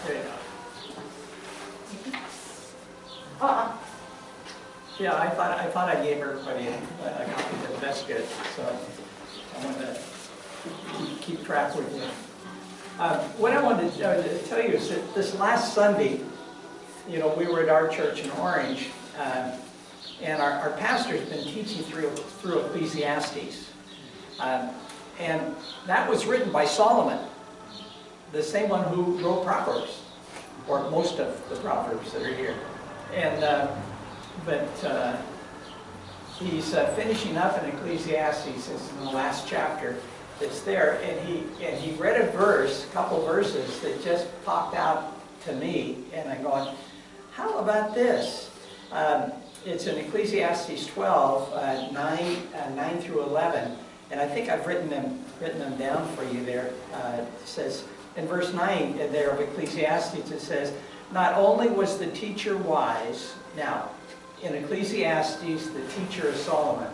There you go. Yeah, I thought I gave everybody a copy, but that's good. So I wanted to keep track with you. What I wanted to tell you is that this last Sunday, we were at our church in Orange, and our pastor's been teaching through Ecclesiastes. And that was written by Solomon, the same one who wrote Proverbs, or most of the Proverbs that are here. And but he's finishing up in Ecclesiastes. It's in the last chapter that's there, and he read a couple verses that just popped out to me, and I'm going, how about this? It's in Ecclesiastes 12, 9 through 11, and I think I've written them down for you there. It says in verse 9 there of Ecclesiastes, it says, "Not only was the teacher wise." Now, in Ecclesiastes, the teacher is Solomon,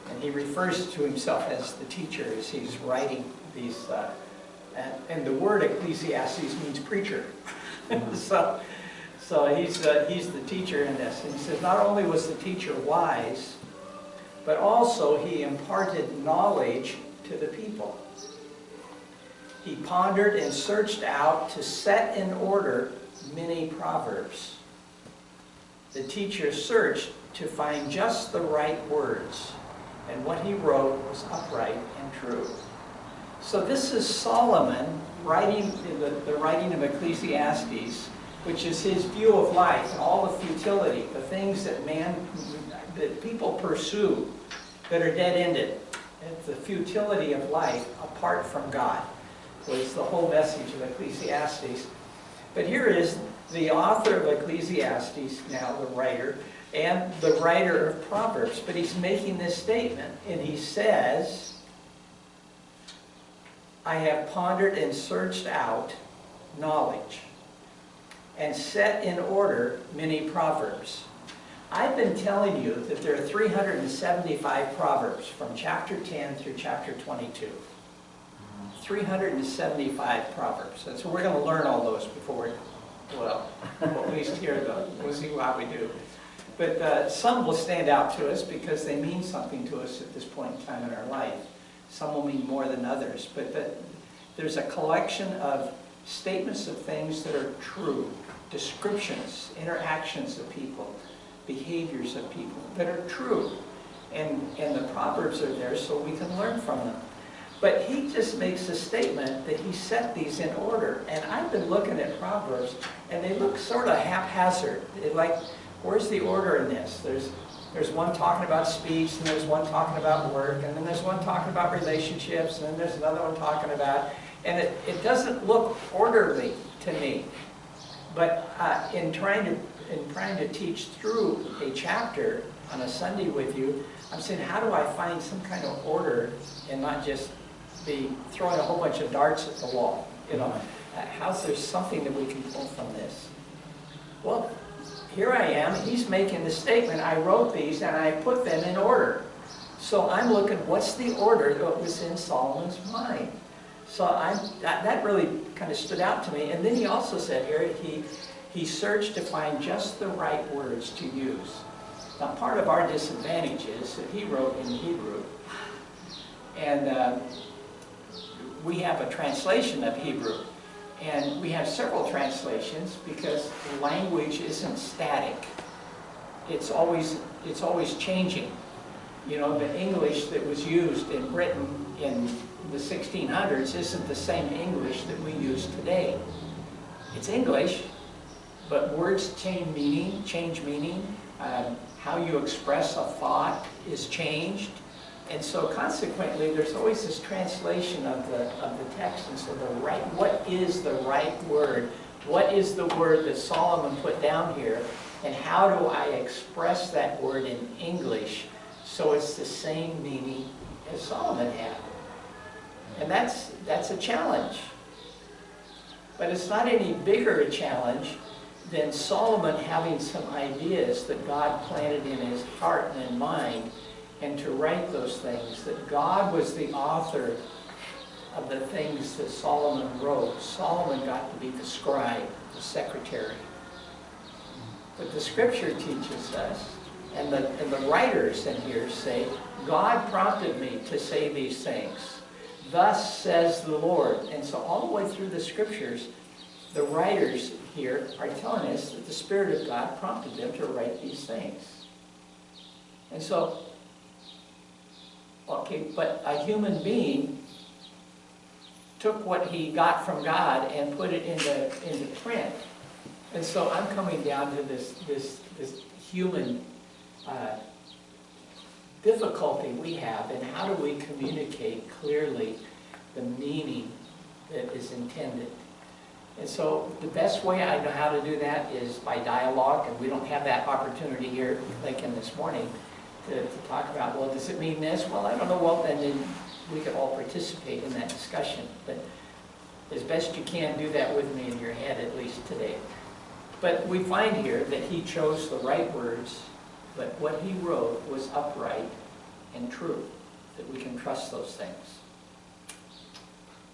and he refers to himself as the teacher as he's writing these. And the word Ecclesiastes means preacher. So he's the teacher in this. And he says, not only was the teacher wise, but also he imparted knowledge to the people. He pondered and searched out to set in order many proverbs. The teacher searched to find just the right words, and what he wrote was upright and true. So this is Solomon writing the writing of Ecclesiastes, which is his view of life and all the futility, the things that people pursue that are dead-ended. It's the futility of life apart from God was the whole message of Ecclesiastes. But here is the author of Ecclesiastes, now the writer, and the writer of Proverbs. But he's making this statement, and he says, I have pondered and searched out knowledge and set in order many proverbs. I've been telling you that there are 375 proverbs from chapter 10 through chapter 22. 375 proverbs. And so we're going to learn all those before, well, at least here though. We'll see how we do. But some will stand out to us because they mean something to us at this point in time in our life. Some will mean more than others. But there's a collection of statements of things that are true, descriptions, interactions of people, behaviors of people that are true. And the Proverbs are there so we can learn from them. But he just makes a statement that he set these in order. And I've been looking at Proverbs, and they look sort of haphazard. Like, where's the order in this? There's one talking about speech, and there's one talking about work, and then there's one talking about relationships, and then there's another one talking about... And it doesn't look orderly to me. But in trying to teach through a chapter on a Sunday with you, I'm saying, how do I find some kind of order and not just be throwing a whole bunch of darts at the wall? How's there something that we can pull from this? Well, here I am. He's making the statement. I wrote these and I put them in order. So I'm looking, what's the order that was in Solomon's mind? So that really kind of stood out to me. And then he also said here, he searched to find just the right words to use. Now, part of our disadvantage is that he wrote in Hebrew. And we have a translation of Hebrew. And we have several translations because language isn't static. It's always changing. The English that was used in Britain in the 1600s isn't the same English that we use today. It's English, but words change meaning. How you express a thought is changed. And so consequently, there's always this translation of the text. And so what is the right word? What is the word that Solomon put down here? And how do I express that word in English so it's the same meaning as Solomon had? And that's a challenge. But it's not any bigger a challenge than Solomon having some ideas that God planted in his heart and in mind, and to write those things, that God was the author of the things that Solomon wrote, Solomon got to be the scribe, the secretary. But the scripture teaches us, and the writers in here say, God prompted me to say these things. Thus says the Lord. And so all the way through the scriptures, the writers here are telling us that the Spirit of God prompted them to write these things. And so, okay, but a human being took what he got from God and put it into print. And so I'm coming down to this human difficulty we have in how do we communicate clearly the meaning that is intended. And so the best way I know how to do that is by dialogue, and we don't have that opportunity here, like in this morning, to talk about, well, does it mean this? Well, I don't know. Well, then we could all participate in that discussion. But as best you can, do that with me in your head, at least today. But we find here that he chose the right words, but what he wrote was upright and true, that we can trust those things.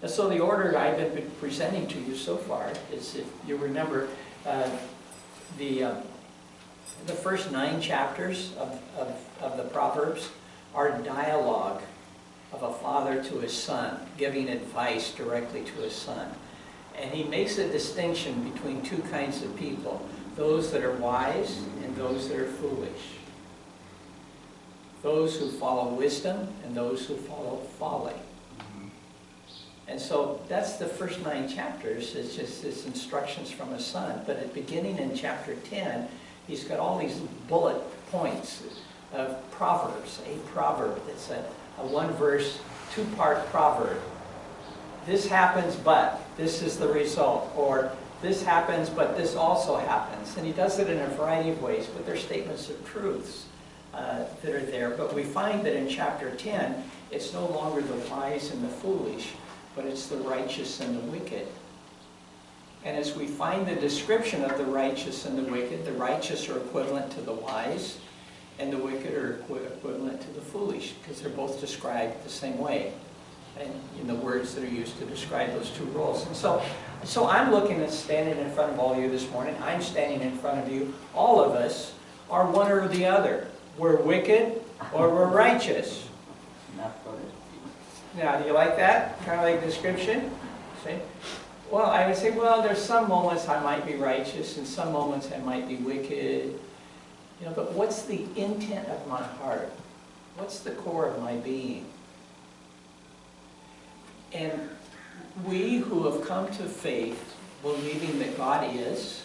And so the order I've been presenting to you so far is, if you remember, the first 9 chapters of the Proverbs are dialogue of a father to his son, giving advice directly to his son. And he makes a distinction between 2 kinds of people, those that are wise and those that are foolish. Those who follow wisdom and those who follow folly. And so that's the first 9 chapters. It's just this instructions from a son. But at beginning in chapter 10, he's got all these bullet points of Proverbs, a proverb that's a 1-verse, 2-part proverb. This happens, but this is the result. Or this happens, but this also happens. And he does it in a variety of ways, but they're statements of truths that are there. But we find that in chapter 10, it's no longer the wise and the foolish, but it's the righteous and the wicked. And as we find the description of the righteous and the wicked, the righteous are equivalent to the wise, and the wicked are equivalent to the foolish, because they're both described the same way, and in the words that are used to describe those 2 roles. And so I'm looking at standing in front of all of you this morning. I'm standing in front of you. All of us are one or the other. We're wicked or we're righteous. Now, do you like that kind of like description? See? Well, I would say, well, there's some moments I might be righteous and some moments I might be wicked. You know, but what's the intent of my heart? What's the core of my being? And we who have come to faith, believing that God is,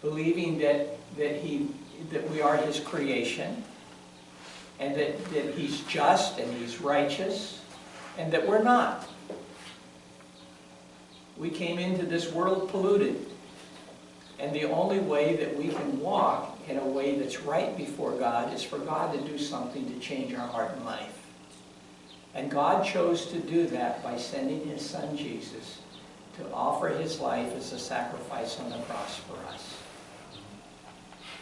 believing that we are His creation, and that He's just and He's righteous, and that we're not. We came into this world polluted, and the only way that we can walk in a way that's right before God is for God to do something to change our heart and life. And God chose to do that by sending His Son Jesus to offer His life as a sacrifice on the cross for us.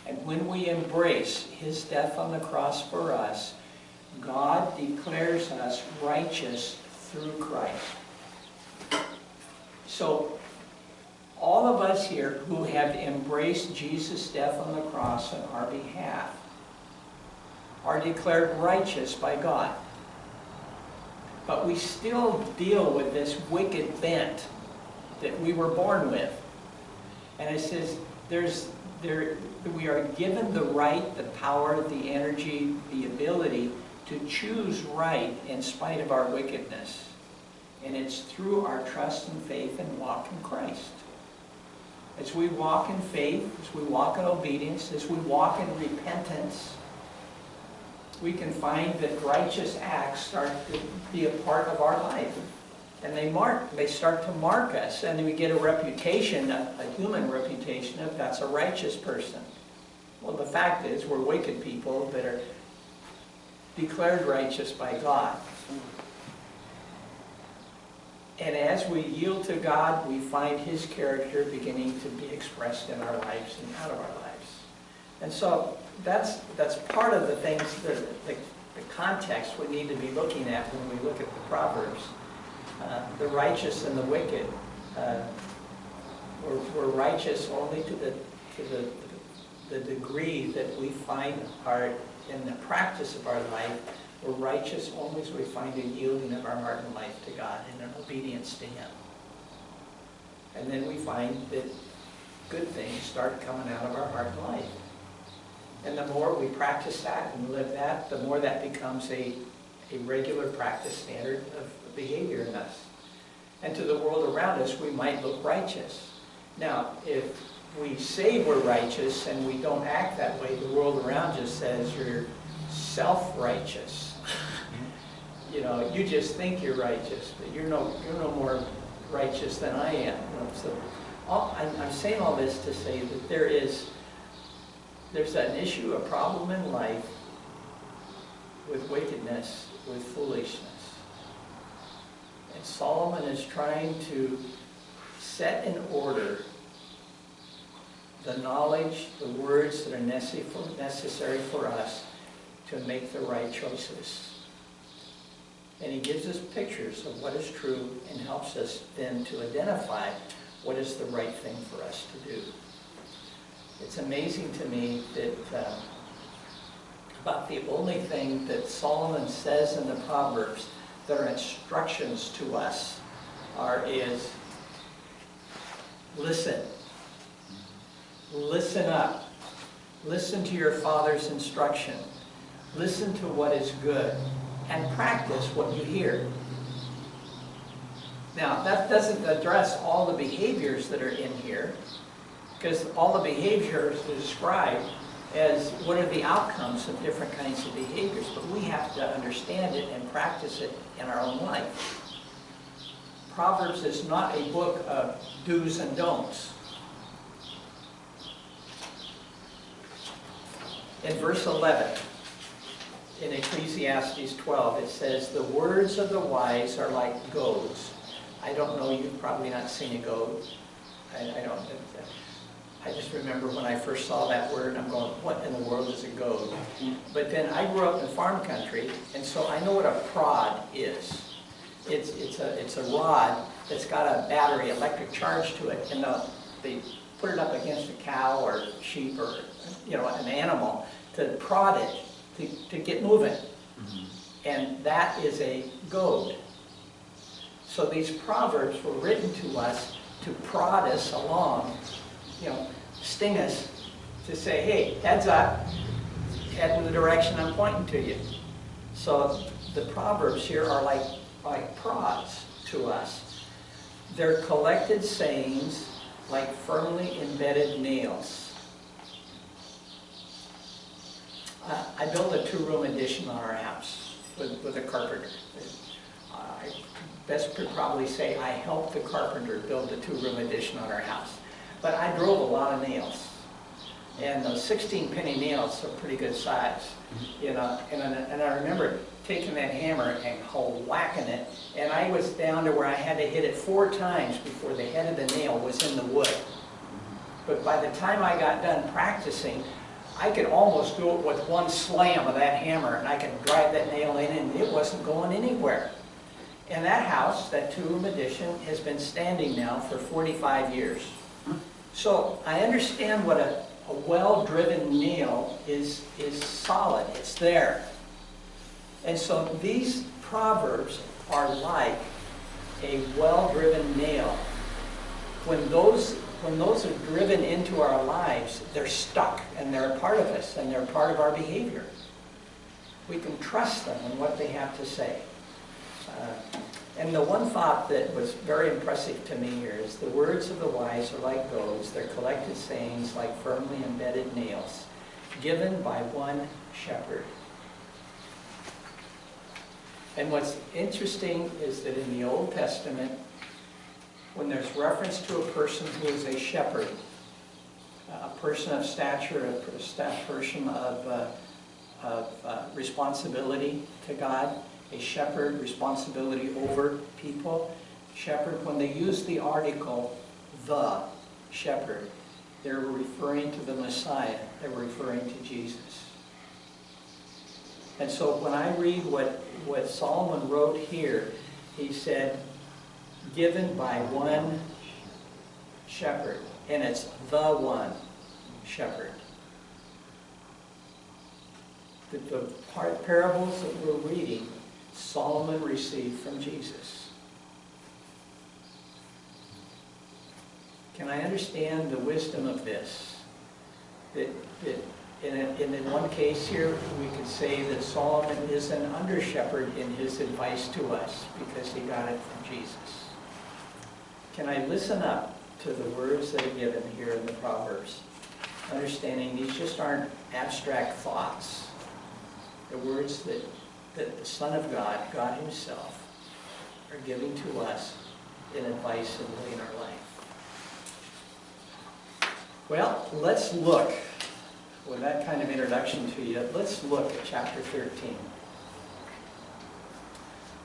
And when we embrace His death on the cross for us, God declares us righteous through Christ. So, all of us here who have embraced Jesus' death on the cross on our behalf are declared righteous by God. But we still deal with this wicked bent that we were born with. And it says we are given the right, the power, the energy, the ability to choose right in spite of our wickedness. And it's through our trust and faith and walk in Christ. As we walk in faith, as we walk in obedience, as we walk in repentance, we can find that righteous acts start to be a part of our life. And they start to mark us, and we get a reputation, a human reputation of that's a righteous person. Well, the fact is, we're wicked people that are declared righteous by God. And as we yield to God, we find His character beginning to be expressed in our lives and out of our lives. And so that's part of the things that the context we need to be looking at when we look at the Proverbs. The righteous and the wicked. We're righteous only to the degree that we find in the practice of our life. We're righteous only as we find a yielding of our heart and life to God and an obedience to Him. And then we find that good things start coming out of our heart and life. And the more we practice that and live that, the more that becomes a regular practice standard of behavior in us. And to the world around us, we might look righteous. Now, if we say we're righteous and we don't act that way, the world around us says you're self-righteous. You know, you just think you're righteous, but you're no more righteous than I am. You know, so I'm saying all this to say that there's an issue, a problem in life with wickedness, with foolishness. And Solomon is trying to set in order the knowledge, the words that are necessary for us to make the right choices. And he gives us pictures of what is true and helps us then to identify what is the right thing for us to do. It's amazing to me that about the only thing that Solomon says in the Proverbs that are instructions to us is listen. Listen up. Listen to your father's instruction. Listen to what is good. And practice what you hear. Now, that doesn't address all the behaviors that are in here, because all the behaviors are described as what are the outcomes of different kinds of behaviors, but we have to understand it and practice it in our own life. Proverbs is not a book of do's and don'ts. In verse 11, in Ecclesiastes 12, it says, the words of the wise are like goads. I don't know, you've probably not seen a goad. I just remember when I first saw that word, I'm going, what in the world is a goad? But then I grew up in farm country, and so I know what a prod is. It's a rod that's got a battery, electric charge to it, and they put it up against a cow or sheep or an animal to prod it to get moving. And that is a goad. So these proverbs were written to us to prod us along, sting us, to say, hey, heads up, head in the direction I'm pointing to you. So the proverbs here are like prods to us. They're collected sayings like firmly embedded nails. I built a 2-room addition on our house with a carpenter. I best could probably say I helped the carpenter build a 2-room addition on our house. But I drove a lot of nails. And those 16-penny nails are pretty good size. And I remember taking that hammer and whacking it, and I was down to where I had to hit it 4 times before the head of the nail was in the wood. But by the time I got done practicing, I could almost do it with one slam of that hammer, and I could drive that nail in, and it wasn't going anywhere. And that house, that 2-room addition, has been standing now for 45 years. So I understand what a well-driven nail is solid. It's there. And so these proverbs are like a well-driven nail. When those are driven into our lives, they're stuck, and they're a part of us, and they're part of our behavior. We can trust them in what they have to say. And the one thought that was very impressive to me here is the words of the wise are like goads, they're collected sayings like firmly embedded nails, given by one shepherd. And what's interesting is that in the Old Testament, when there's reference to a person who is a shepherd, a person of stature, a person of responsibility to God, a shepherd, responsibility over people, shepherd, when they use the article, the shepherd, they're referring to the Messiah, they're referring to Jesus. And so when I read what Solomon wrote here, he said, given by one shepherd. And it's the one shepherd. The parables that we're reading, Solomon received from Jesus. Can I understand the wisdom of this? That in one case here, we could say that Solomon is an under-shepherd in his advice to us because he got it from Jesus. Can I listen up to the words that are given here in the Proverbs, understanding these just aren't abstract thoughts. The words that the Son of God, God himself, are giving to us in advice and living our life. Well, let's look, with that kind of introduction to you, let's look at chapter 13.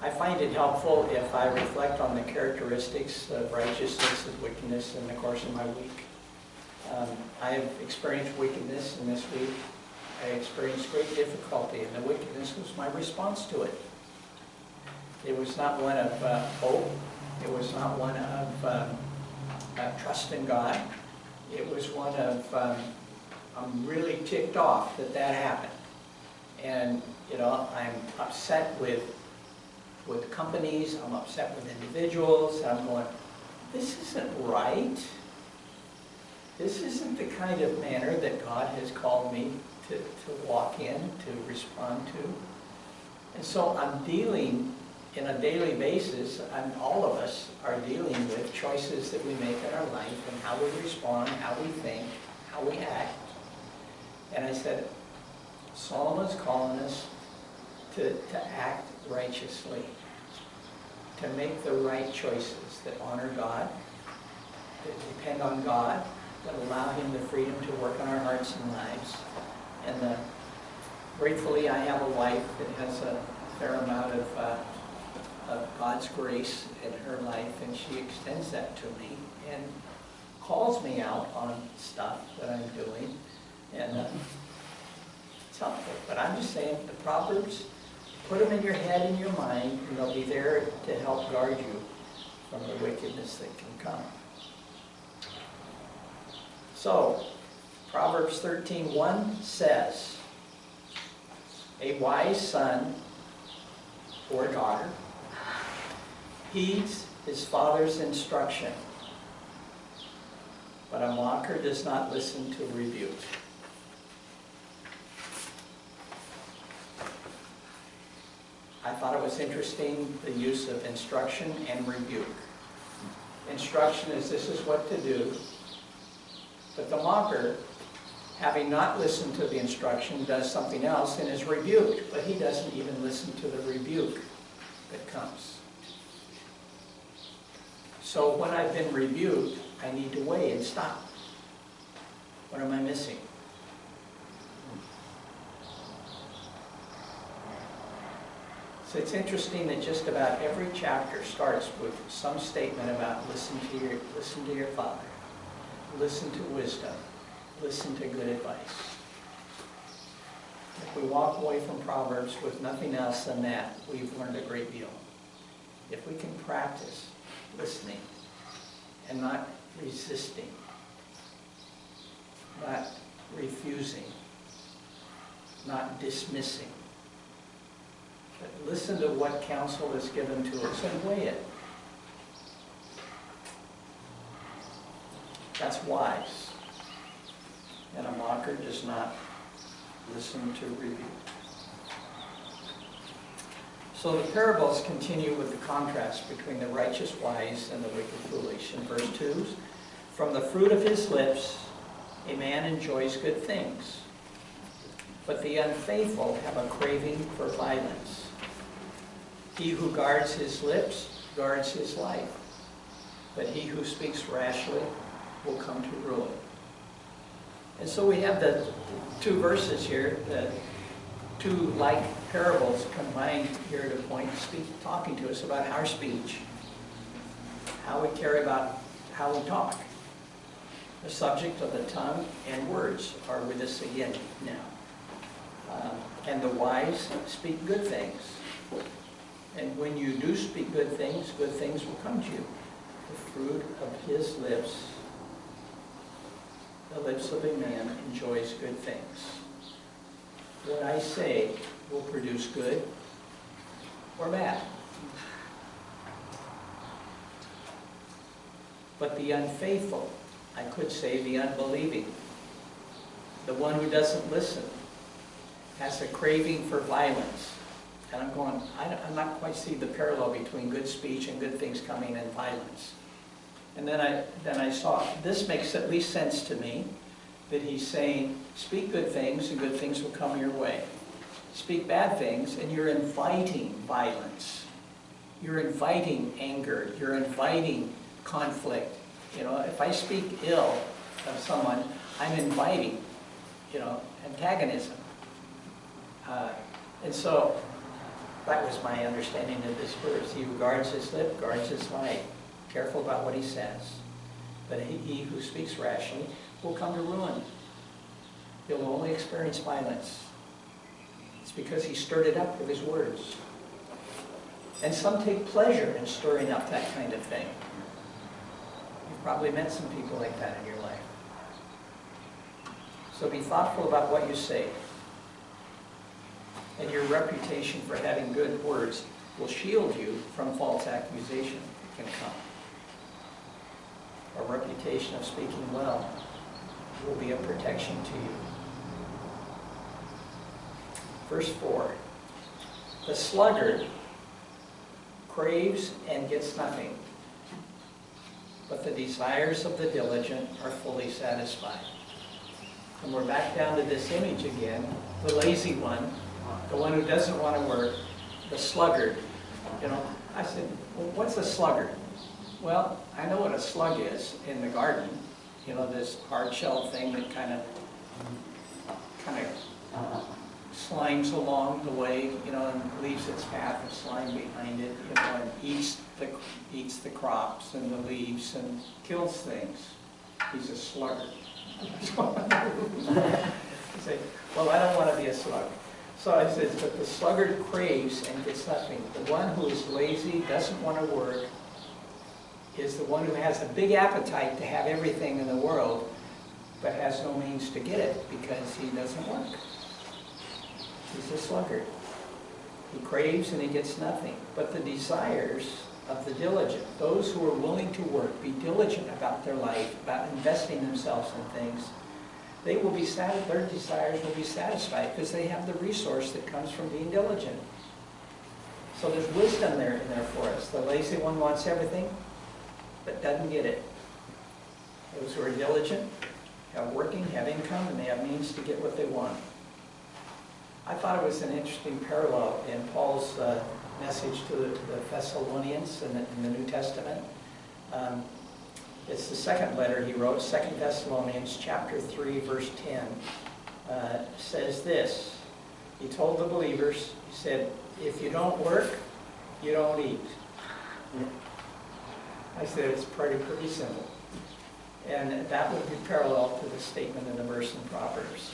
I find it helpful if I reflect on the characteristics of righteousness and wickedness in the course of my week. I have experienced wickedness in this week. I experienced great difficulty, and the wickedness was my response to it. It was not one of hope. It was not one of trust in God. It was one of, I'm really ticked off that that happened. And, you know, I'm upset with companies, I'm upset with individuals, I'm going, this isn't right. This isn't the kind of manner that God has called me to walk in, to respond to. And so I'm dealing in a daily basis, and all of us are dealing with choices that we make in our life and how we respond, how we think, how we act. And I said, Solomon's calling us to act righteously, to make the right choices that honor God, that depend on God, that allow him the freedom to work on our hearts and lives. And gratefully, I have a wife that has a fair amount of God's grace in her life, and she extends that to me and calls me out on stuff that I'm doing. And it's helpful. But I'm just saying, the Proverbs, put them in your head and your mind, and they'll be there to help guard you from the wickedness that can come. So, Proverbs 13:1 says, a wise son or daughter heeds his father's instruction, but a mocker does not listen to rebuke. I thought it was interesting, the use of instruction and rebuke. Instruction is, this is what to do. But the mocker, having not listened to the instruction, does something else and is rebuked. But he doesn't even listen to the rebuke that comes. So when I've been rebuked, I need to weigh and stop. What am I missing? So it's interesting that just about every chapter starts with some statement about listen to your father, listen to wisdom, listen to good advice. If we walk away from Proverbs with nothing else than that, we've learned a great deal. If we can practice listening and not resisting, not refusing, not dismissing, but listen to what counsel is given to us and weigh it. That's wise. And a mocker does not listen to rebuke. So the parables continue with the contrast between the righteous wise and the wicked foolish. In verse 2, from the fruit of his lips a man enjoys good things, but the unfaithful have a craving for violence. He who guards his lips guards his life, but he who speaks rashly will come to ruin. And so we have the two verses here, the two like parables combined here to talking to us about our speech, how we care about how we talk. The subject of the tongue and words are with us again now. And the wise speak good things. And when you do speak good things will come to you. The fruit of his lips, the lips of a man enjoys good things. What I say will produce good or bad. But the unfaithful, I could say the unbelieving, the one who doesn't listen, has a craving for violence. And I'm going, I'm not quite see the parallel between good speech and good things coming and violence. And then I saw, this makes at least sense to me, that he's saying, speak good things and good things will come your way. Speak bad things and you're inviting violence. You're inviting anger. You're inviting conflict. You know, if I speak ill of someone, I'm inviting, you know, antagonism. And so, that was my understanding of this verse. He who guards his lip guards his life. Careful about what he says. But he who speaks rashly will come to ruin. He'll only experience violence. It's because he stirred it up with his words. And some take pleasure in stirring up that kind of thing. You've probably met some people like that in your life. So be thoughtful about what you say. And your reputation for having good words will shield you from false accusation that can come. A reputation of speaking well will be a protection to you. Verse 4. The sluggard craves and gets nothing, but the desires of the diligent are fully satisfied. And we're back down to this image again, the lazy one, the one who doesn't want to work, the sluggard. You know, I said, well, what's a sluggard? Well, I know what a slug is in the garden. You know, this hard-shelled thing that kind of slimes along the way, you know, and leaves its path of slime behind it, you know, and eats the crops and the leaves and kills things. He's a sluggard. You say, well, I don't want to be a slug. So I said, but the sluggard craves and gets nothing. The one who is lazy, doesn't want to work, is the one who has a big appetite to have everything in the world, but has no means to get it because he doesn't work. He's a sluggard. He craves and he gets nothing. But the desires of the diligent, those who are willing to work, be diligent about their life, about investing themselves in things, they will be their desires will be satisfied because they have the resource that comes from being diligent. So there's wisdom there in there for us. The lazy one wants everything, but doesn't get it. Those who are diligent, have working, have income, and they have means to get what they want. I thought it was an interesting parallel in Paul's message to the Thessalonians in the New Testament. It's the second letter he wrote, 2 Thessalonians chapter 3, verse 10, says this. He told the believers, he said, if you don't work, you don't eat. I said, it's pretty simple. And that would be parallel to the statement in the verse in Proverbs.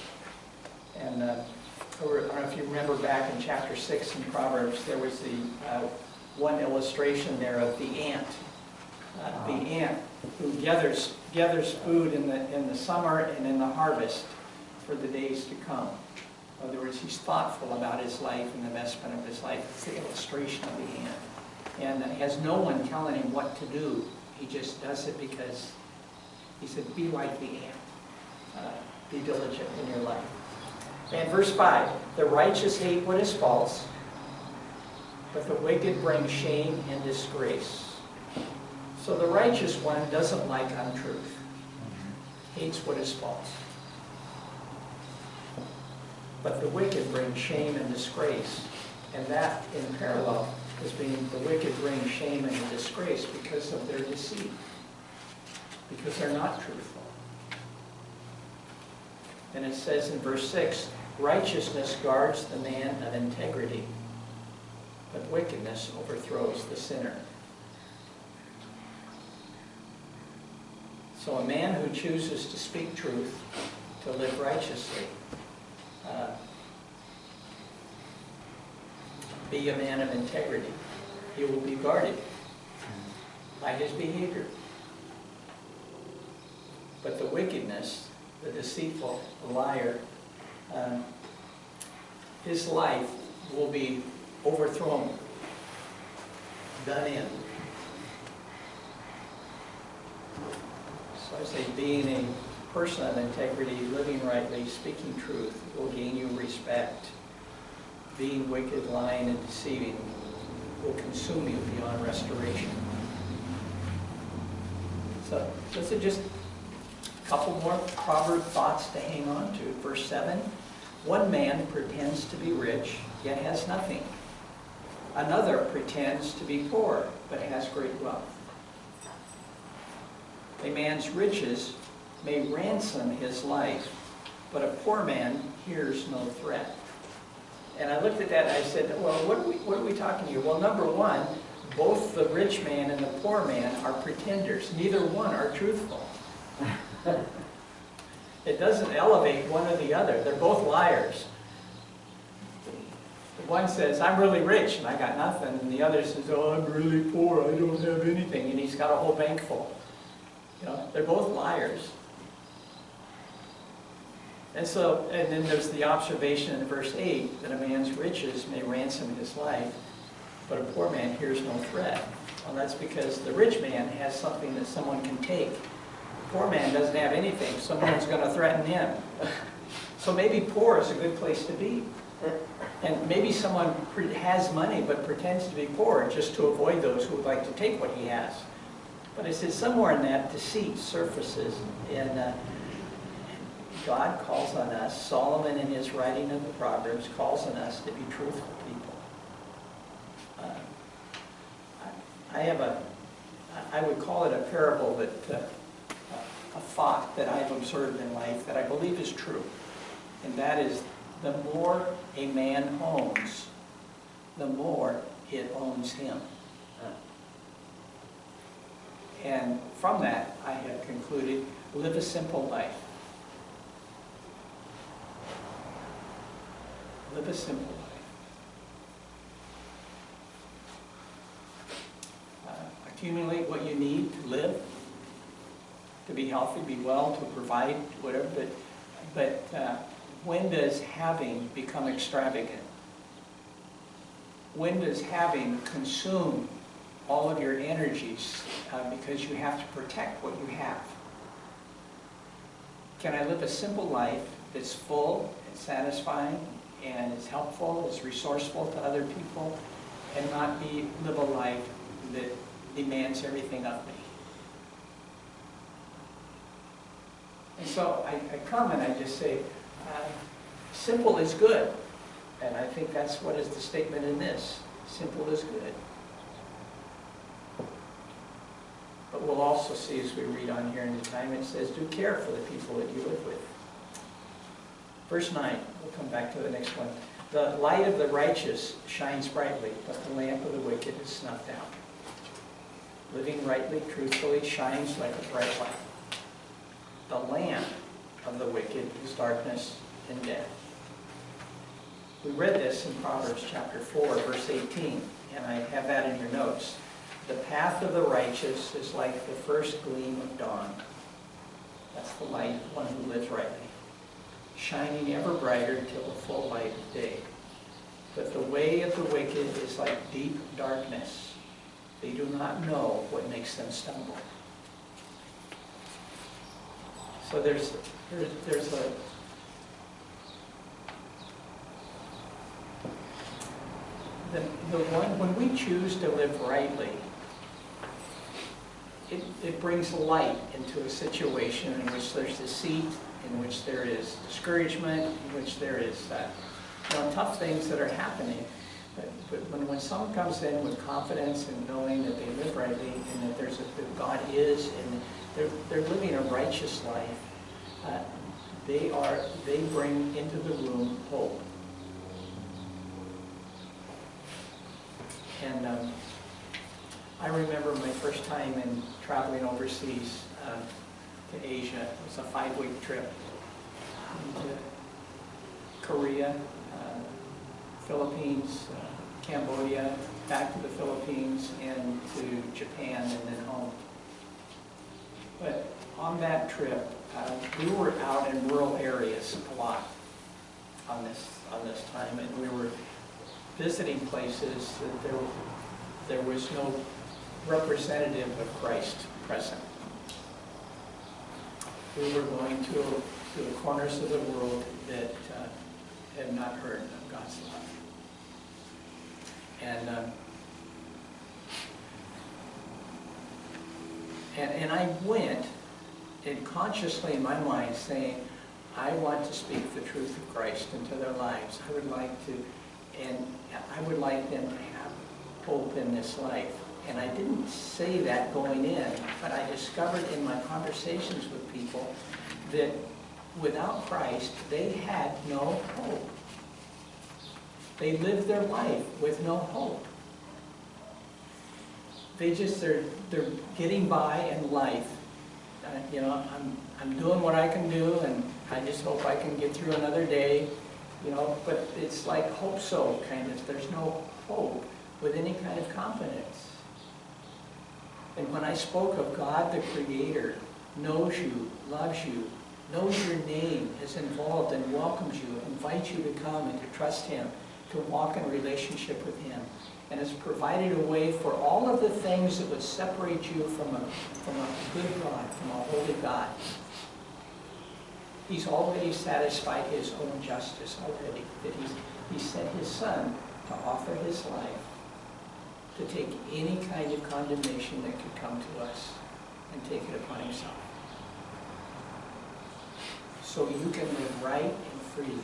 And I don't know if you remember back in chapter 6 in Proverbs, there was the one illustration there of the ant. The ant who gathers food in the summer and in the harvest for the days to come. In other words, he's thoughtful about his life and the investment of his life. It's the illustration of the ant. And he has no one telling him what to do. He just does it because he said, be like the ant. Be diligent in your life. And verse 5, the righteous hate what is false, but the wicked bring shame and disgrace. So the righteous one doesn't like untruth, hates what is false. But the wicked bring shame and disgrace. And that, in parallel, is being the wicked bring shame and disgrace because of their deceit, because they're not truthful. And it says in verse 6, righteousness guards the man of integrity, but wickedness overthrows the sinner. So a man who chooses to speak truth, to live righteously, be a man of integrity. He will be guarded by his behavior. But the wickedness, the deceitful, the liar, his life will be overthrown, done in. So I say, being a person of integrity, living rightly, speaking truth, will gain you respect. Being wicked, lying, and deceiving will consume you beyond restoration. So those are just a couple more proverb thoughts to hang on to. Verse 7, one man pretends to be rich, yet has nothing. Another pretends to be poor, but has great wealth. A man's riches may ransom his life, but a poor man hears no threat. And I looked at that and I said, well, what are we talking here? Well, number one, both the rich man and the poor man are pretenders. Neither one are truthful. It doesn't elevate one or the other. They're both liars. One says, I'm really rich and I got nothing. And the other says, oh, I'm really poor, I don't have anything. And he's got a whole bank full. You know, they're both liars. And then there's the observation in verse 8 that a man's riches may ransom his life, but a poor man hears no threat. Well, that's because the rich man has something that someone can take. The poor man doesn't have anything. Someone's going to threaten him. So maybe poor is a good place to be. And maybe someone has money but pretends to be poor just to avoid those who would like to take what he has. But it says somewhere in that deceit surfaces, and God calls on us, Solomon in his writing of the Proverbs calls on us to be truthful people. I would call it a parable, that a thought that I've observed in life that I believe is true. And that is, the more a man owns, the more it owns him. And from that, I have concluded, live a simple life. Live a simple life. Accumulate what you need to live, to be healthy, be well, to provide, whatever. But when does having become extravagant? When does having consume all of your energies because you have to protect what you have? Can I live a simple life that's full and satisfying and is helpful, is resourceful to other people, and not live a life that demands everything of me? And so I come and I just say, simple is good. And I think that's what is the statement in this. Simple is good. But we'll also see as we read on here in the time, it says, do care for the people that you live with. Verse 9, we'll come back to the next one. The light of the righteous shines brightly, but the lamp of the wicked is snuffed out. Living rightly, truthfully, shines like a bright light. The lamp of the wicked is darkness and death. We read this in Proverbs chapter 4, verse 18, and I have that in your notes. The path of the righteous is like the first gleam of dawn. That's the light of one who lives rightly, shining ever brighter till the full light of day. But the way of the wicked is like deep darkness. They do not know what makes them stumble. So there's the one, when we choose to live rightly, it brings light into a situation in which there's deceit, in which there is discouragement, in which there is tough things that are happening. But when someone comes in with confidence and knowing that they live rightly and that God is, and they're living a righteous life, they bring into the room hope. And I remember my first time in traveling overseas to Asia. It was a 5-week trip to Korea, Philippines, Cambodia, back to the Philippines, and to Japan, and then home. But on that trip, we were out in rural areas a lot on this time, and we were visiting places that there was no representative of Christ present. We were going to the corners of the world that had not heard of God's love. And I went, and consciously in my mind saying, I want to speak the truth of Christ into their lives. I would like them to have hope in this life. And I didn't say that going in, but I discovered in my conversations with people that without Christ, they had no hope. They lived their life with no hope. They're getting by in life. I'm doing what I can do, and I just hope I can get through another day. But it's like hope so, kind of. There's no hope with any kind of confidence. And when I spoke of God the Creator, knows you, loves you, knows your name, is involved and welcomes you, invites you to come and to trust Him, to walk in relationship with Him, and has provided a way for all of the things that would separate you from a good God, from a holy God. He's already satisfied His own justice already, that He sent His Son to offer His life, to take any kind of condemnation that could come to us and take it upon Himself. So you can live right and free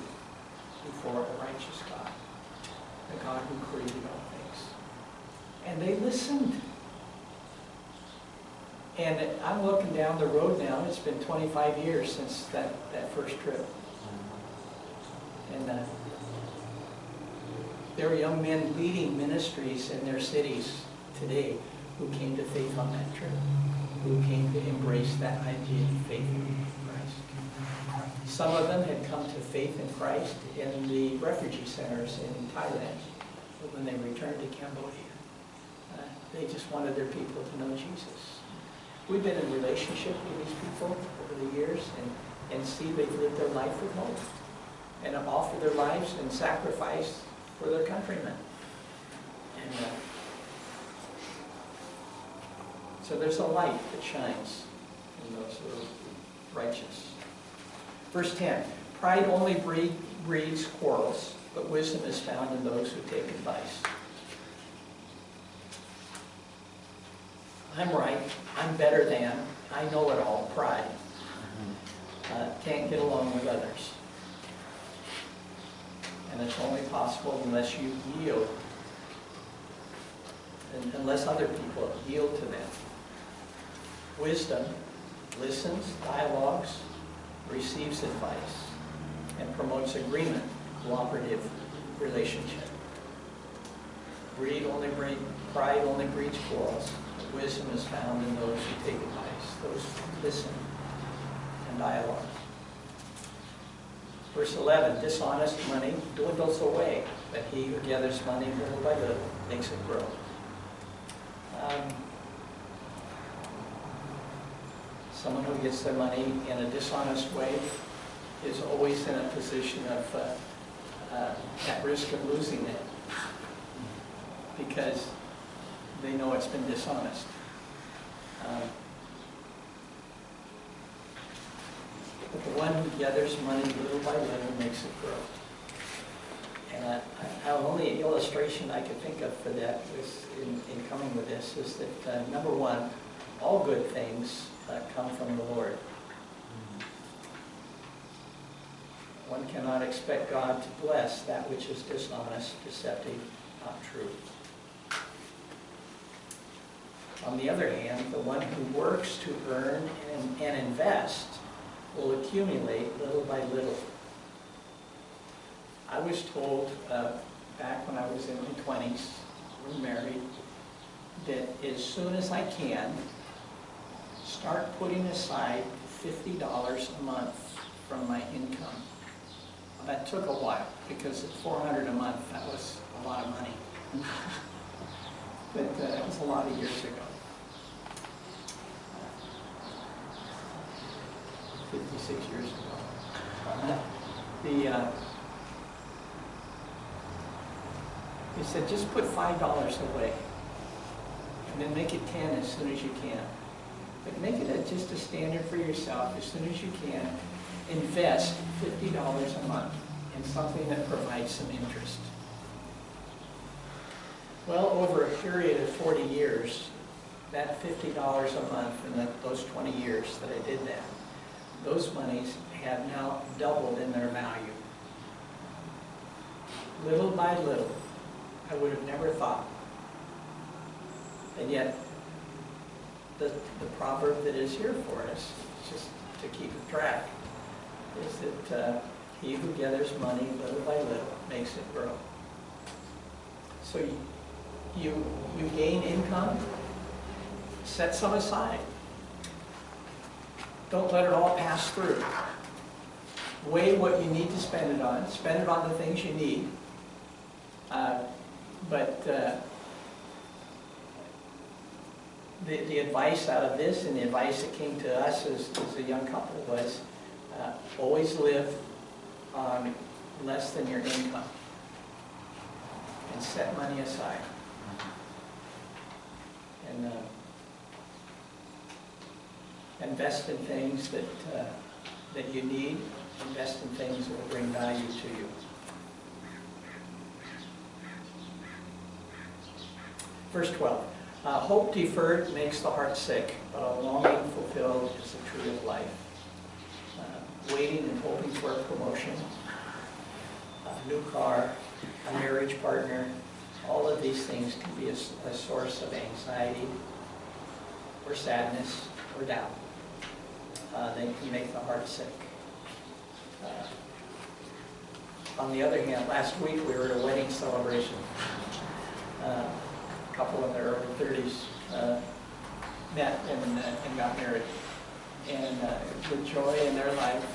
before a righteous God, the God who created all things. And they listened. And I'm looking down the road now, it's been 25 years since that first trip. And there are young men leading ministries in their cities today who came to faith on that trip, who came to embrace that idea of faith in Christ. Some of them had come to faith in Christ in the refugee centers in Thailand, but when they returned to Cambodia, they just wanted their people to know Jesus. We've been in relationship with these people over the years and see they've lived their life with hope and have offered their lives and sacrificed for their countrymen. And so there's a light that shines in those who are righteous. Verse 10, pride only breeds quarrels, but wisdom is found in those who take advice. I'm right, I'm better than, I know it all, pride. Can't get along with others. And it's only possible unless you yield, and unless other people yield to them. Wisdom listens, dialogues, receives advice, and promotes agreement, cooperative relationship. Pride only breeds quarrels. Wisdom is found in those who take advice, those who listen and dialogue. Verse 11, dishonest money dwindles away, but he who gathers money little by little makes it grow. Someone who gets their money in a dishonest way is always in a position of at risk of losing it because they know it's been dishonest. But the one who gathers money little by little makes it grow. And the only illustration I could think of for that was in coming with this is that number one, all good things come from the Lord. One cannot expect God to bless that which is dishonest, deceptive, not true. On the other hand, the one who works to earn and invest will accumulate little by little. I was told back when I was in my 20s, we were married, that as soon as I can, start putting aside $50 a month from my income. Well, that took a while because at $400 a month, that was a lot of money. But it was a lot of years ago. 56 years ago. He said, just put $5 away, and then make it 10 as soon as you can. But make it just a standard for yourself as soon as you can. Invest $50 a month in something that provides some interest. Well, over a period of 40 years, that $50 a month and those 20 years that I did that, those monies have now doubled in their value. Little by little, I would have never thought. And yet, the proverb that is here for us, just to keep track, is that he who gathers money little by little makes it grow. So you gain income, set some aside. Don't let it all pass through. Weigh what you need to spend it on. Spend it on the things you need. The advice out of this, and the advice that came to us as a young couple, was always live on less than your income and set money aside. And invest in things that you need. Invest in things that will bring value to you. Verse 12. Hope deferred makes the heart sick, but a longing fulfilled is the tree of life. Waiting and hoping for a promotion, a new car, a marriage partner, all of these things can be a source of anxiety or sadness or doubt. They can make the heart sick. On the other hand, last week we were at a wedding celebration. A couple in their early 30s met and got married. And the joy in their life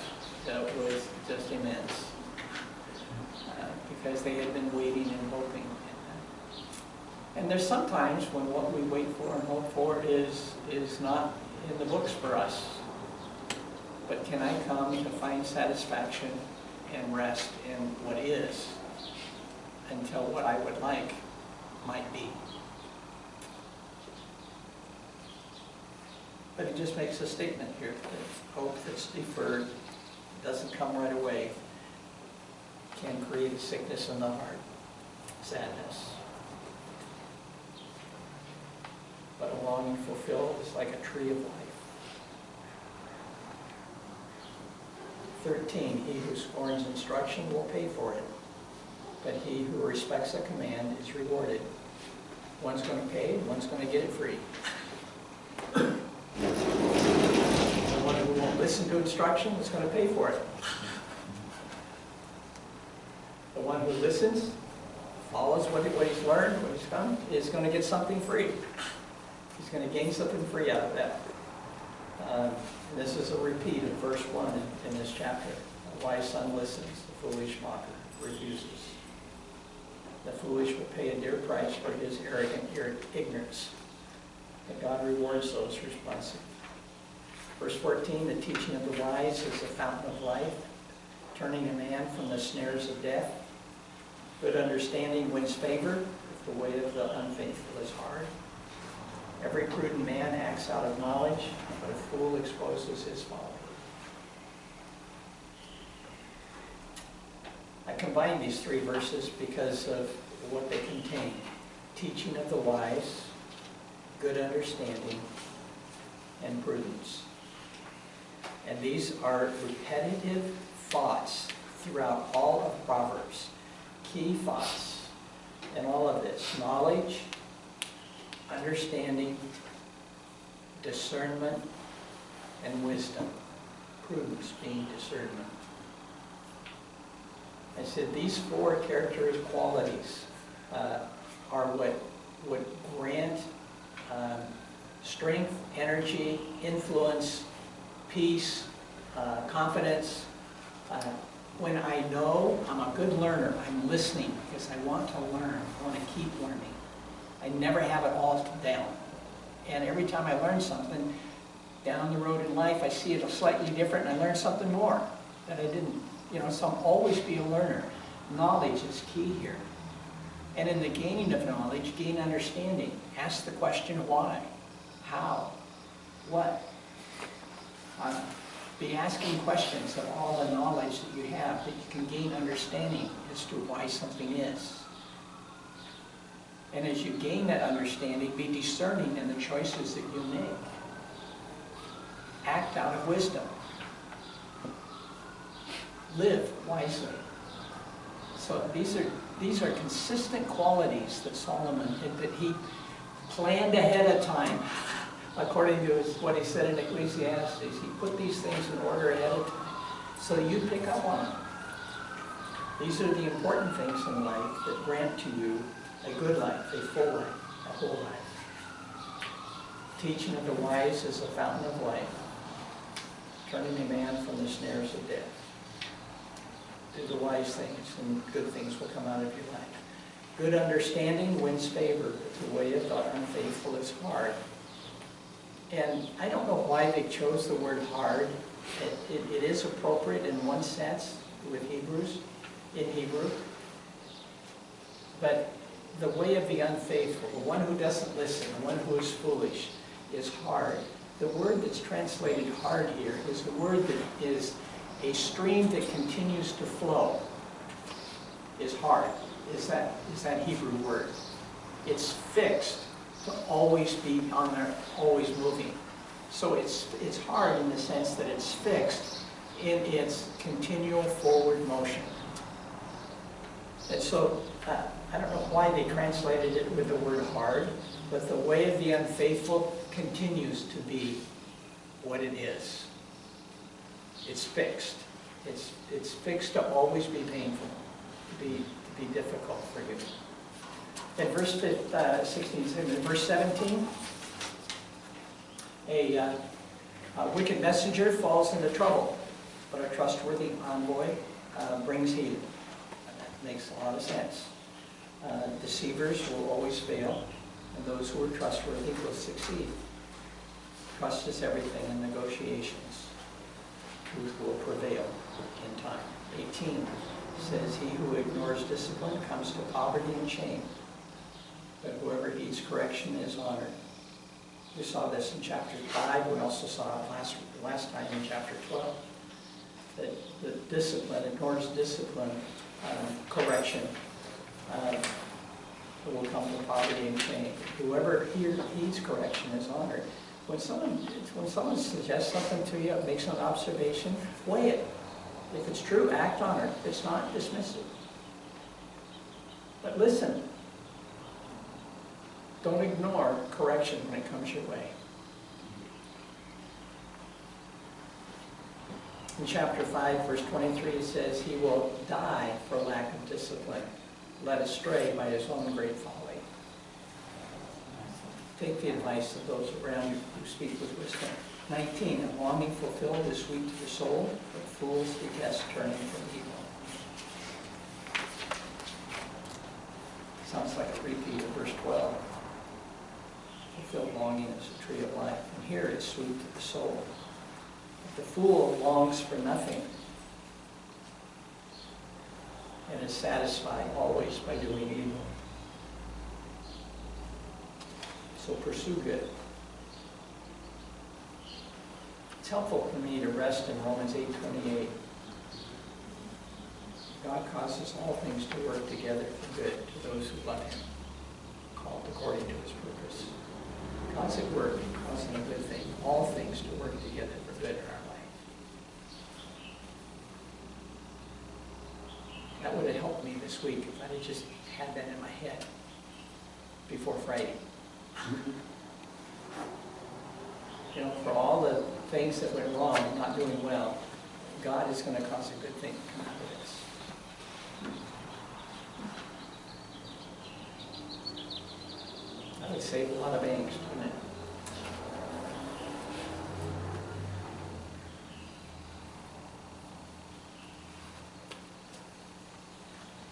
was just immense because they had been waiting and hoping. And there's sometimes when what we wait for and hope for is not in the books for us. But can I come to find satisfaction and rest in what is until what I would like might be? But he just makes a statement here that hope that's deferred, doesn't come right away, can create a sickness in the heart, sadness. But a longing fulfilled is like a tree of life. 13, he who scorns instruction will pay for it, but he who respects a command is rewarded. One's going to pay, and one's going to get it free. The one who won't listen to instruction is going to pay for it. The one who listens, follows what he's learned, what he's done, is going to get something free. He's going to gain something free out of that. This is a repeat of verse 1 in this chapter. The wise son listens, the foolish mocker refuses. The foolish will pay a dear price for his arrogant ignorance. But God rewards those responsive. Verse 14, the teaching of the wise is the fountain of life, turning a man from the snares of death. Good understanding wins favor, if the way of the unfaithful is hard. Every prudent man acts out of knowledge, but a fool exposes his folly. I combined these three verses because of what they contain. Teaching of the wise, good understanding, and prudence. And these are repetitive thoughts throughout all of Proverbs. Key thoughts in all of this. Knowledge, understanding, discernment, and wisdom. Prudence being discernment. I said these four characteristic qualities are what would grant strength, energy, influence, peace, confidence, when I know I'm a good learner, I'm listening because I want to learn. I want to keep learning. I never have it all down. And every time I learn something, down the road in life, I see it slightly different and I learn something more that I didn't. You know, so I'm always be a learner. Knowledge is key here. And in the gaining of knowledge, gain understanding. Ask the question why, how, what. Be asking questions of all the knowledge that you have that you can gain understanding as to why something is. And as you gain that understanding, be discerning in the choices that you make. Act out of wisdom. Live wisely. So these are consistent qualities that Solomon, that he planned ahead of time. According to what he said in Ecclesiastes, he put these things in order ahead of time so that you pick up on them. These are the important things in life that grant to you a good life, a full life, a whole life. Teaching of the wise is a fountain of life, turning a man from the snares of death. Do the wise things, and good things will come out of your life. Good understanding wins favor, but the way of the unfaithful is hard. And I don't know why they chose the word hard. It is appropriate in one sense with Hebrews, in Hebrew. But the way of the unfaithful, the one who doesn't listen, the one who is foolish, is hard. The word that's translated hard here is the word that is a stream that continues to flow. Is hard. Is that Hebrew word. It's fixed to always be on there, always moving. So it's hard in the sense that it's fixed in its continual forward motion. And so I don't know why they translated it with the word hard, but the way of the unfaithful continues to be what it is. It's fixed. It's fixed to always be painful, to be difficult for you. In verse 17, a wicked messenger falls into trouble, but a trustworthy envoy brings healing. That makes a lot of sense. Deceivers will always fail, and those who are trustworthy will succeed. Trust is everything in negotiations. Truth will prevail in time. 18 says, he who ignores discipline comes to poverty and shame, but whoever heeds correction is honored. We saw this in chapter 5. We also saw it last time in chapter 12. That the discipline, ignores discipline, correction, will come to poverty and shame. Whoever heeds correction is honored. When someone suggests something to you, makes an observation, weigh it. If it's true, act on it. If it's not, dismiss it. But listen. Don't ignore correction when it comes your way. In chapter 5, verse 23, it says, he will die for lack of discipline, led astray by his own great folly. Take the advice of those around you who speak with wisdom. 19, a longing fulfilled is sweet to the soul, but fools detest turning from evil. Sounds like a repeat of verse 12. Fulfilled longing is a tree of life. And here it's sweet to the soul. But the fool longs for nothing and is satisfied always by doing evil. So pursue good. It's helpful for me to rest in Romans 8:28. God causes all things to work together for good to those who love him, called according to his purpose. God's at work, causing a good thing, all things to work together for good in our life. That would have helped me this week if I'd have just had that in my head before Friday. You know, for all the things that went wrong and not doing well, God is going to cause a good thing to come out of this. That would save a lot of angst, wouldn't it?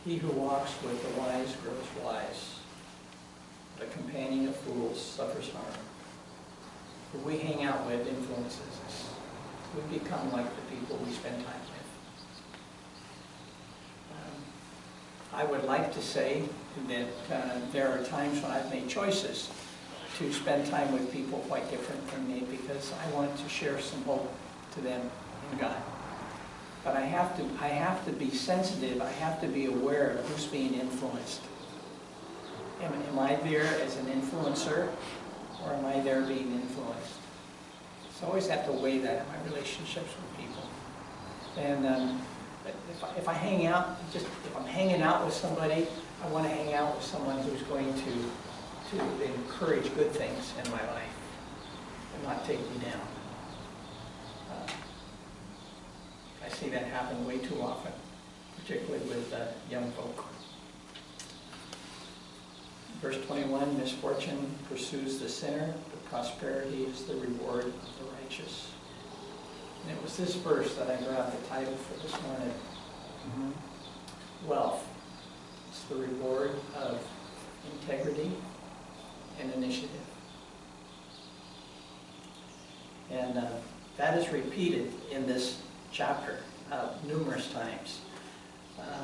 He who walks with the wise grows wise. The companion of fools suffers harm. Who we hang out with influences us. We become like the people we spend time with. I would like to say that there are times when I've made choices to spend time with people quite different from me because I want to share some hope to them in God. But I have to be sensitive. I have to be aware of who's being influenced. Am I there as an influencer, or am I there being influenced? So I always have to weigh that in my relationships with people. And if I hang out, if I'm hanging out with somebody, I want to hang out with someone who's going to encourage good things in my life and not take me down. I see that happen way too often, particularly with young folk. Verse 21, misfortune pursues the sinner, but prosperity is the reward of the righteous. And it was this verse that I grabbed the title for this morning. Wealth. It's the reward of integrity and initiative. And that is repeated in this chapter numerous times.